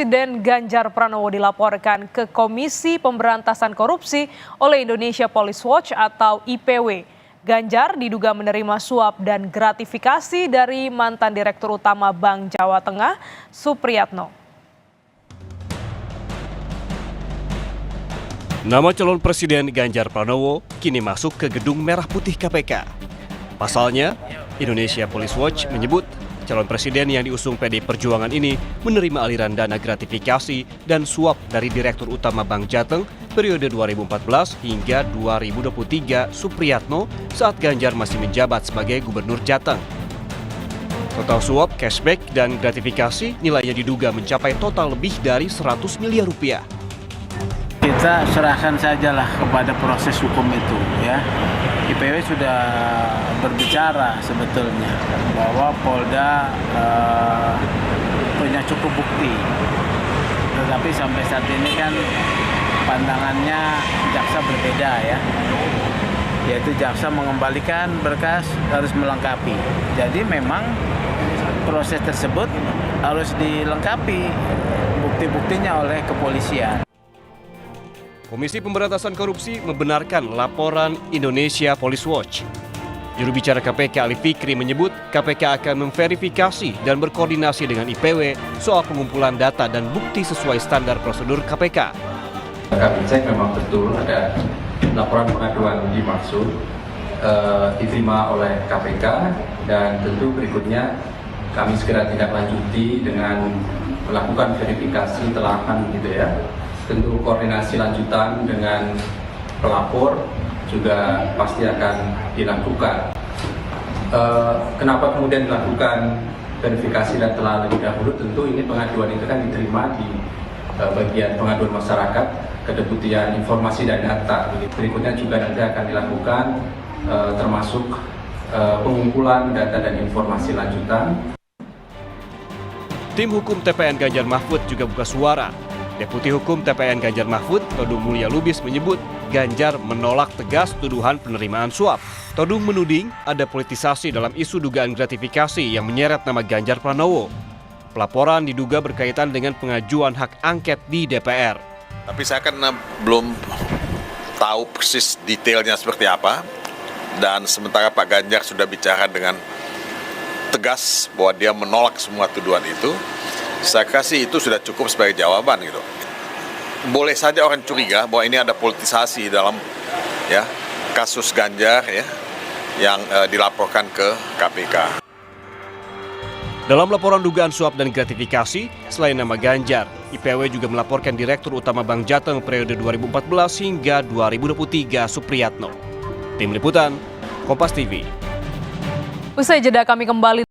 Presiden Ganjar Pranowo dilaporkan ke Komisi Pemberantasan Korupsi oleh Indonesia Police Watch atau IPW. Ganjar diduga menerima suap dan gratifikasi dari mantan Direktur Utama Bank Jawa Tengah, Supriyatno. Nama calon Presiden Ganjar Pranowo kini masuk ke Gedung Merah Putih KPK. Pasalnya, Indonesia Police Watch menyebut calon presiden yang diusung PD Perjuangan ini menerima aliran dana gratifikasi dan suap dari Direktur Utama Bank Jateng periode 2014 hingga 2023 Supriyatno saat Ganjar masih menjabat sebagai Gubernur Jateng. Total suap, cashback, dan gratifikasi nilainya diduga mencapai total lebih dari 100 miliar rupiah. Kita serahkan sajalah kepada proses hukum itu, ya. IPW sudah berbicara sebetulnya bahwa Polda punya cukup bukti, tetapi sampai saat ini kan pandangannya jaksa berbeda, ya. Yaitu jaksa mengembalikan berkas harus melengkapi. Jadi memang proses tersebut harus dilengkapi bukti-buktinya oleh kepolisian. Komisi Pemberantasan Korupsi membenarkan laporan Indonesia Police Watch. Juru bicara KPK Ali Fikri menyebut KPK akan memverifikasi dan berkoordinasi dengan IPW soal pengumpulan data dan bukti sesuai standar prosedur KPK. Kami cek memang betul ada laporan pengaduan dimaksud diterima oleh KPK dan tentu berikutnya kami segera tindak lanjuti dengan melakukan verifikasi telahan gitu ya. Tentu koordinasi lanjutan dengan pelapor juga pasti akan dilakukan. Kenapa kemudian dilakukan verifikasi dan telah lebih dahulu? Tentu ini pengaduan itu kan diterima di bagian pengaduan masyarakat, Kedeputian Informasi dan Data. Berikutnya juga nanti akan dilakukan termasuk pengumpulan data dan informasi lanjutan. Tim hukum TPN Ganjar Mahfud juga buka suara. Deputi Hukum TPN Ganjar Mahfud, Todung Mulya Lubis menyebut Ganjar menolak tegas tuduhan penerimaan suap. Todung menuding ada politisasi dalam isu dugaan gratifikasi yang menyeret nama Ganjar Pranowo. Pelaporan diduga berkaitan dengan pengajuan hak angket di DPR. Tapi saya kan belum tahu persis detailnya seperti apa. Dan sementara Pak Ganjar sudah bicara dengan tegas bahwa dia menolak semua tuduhan itu. Saya kasih itu sudah cukup sebagai jawaban gitu. Boleh saja orang curiga bahwa ini ada politisasi dalam ya kasus Ganjar ya yang dilaporkan ke KPK. Dalam laporan dugaan suap dan gratifikasi, selain nama Ganjar, IPW juga melaporkan Direktur Utama Bank Jateng periode 2014 hingga 2023 Supriyatno. Tim Liputan, Kompas TV. Usai jeda kami kembali.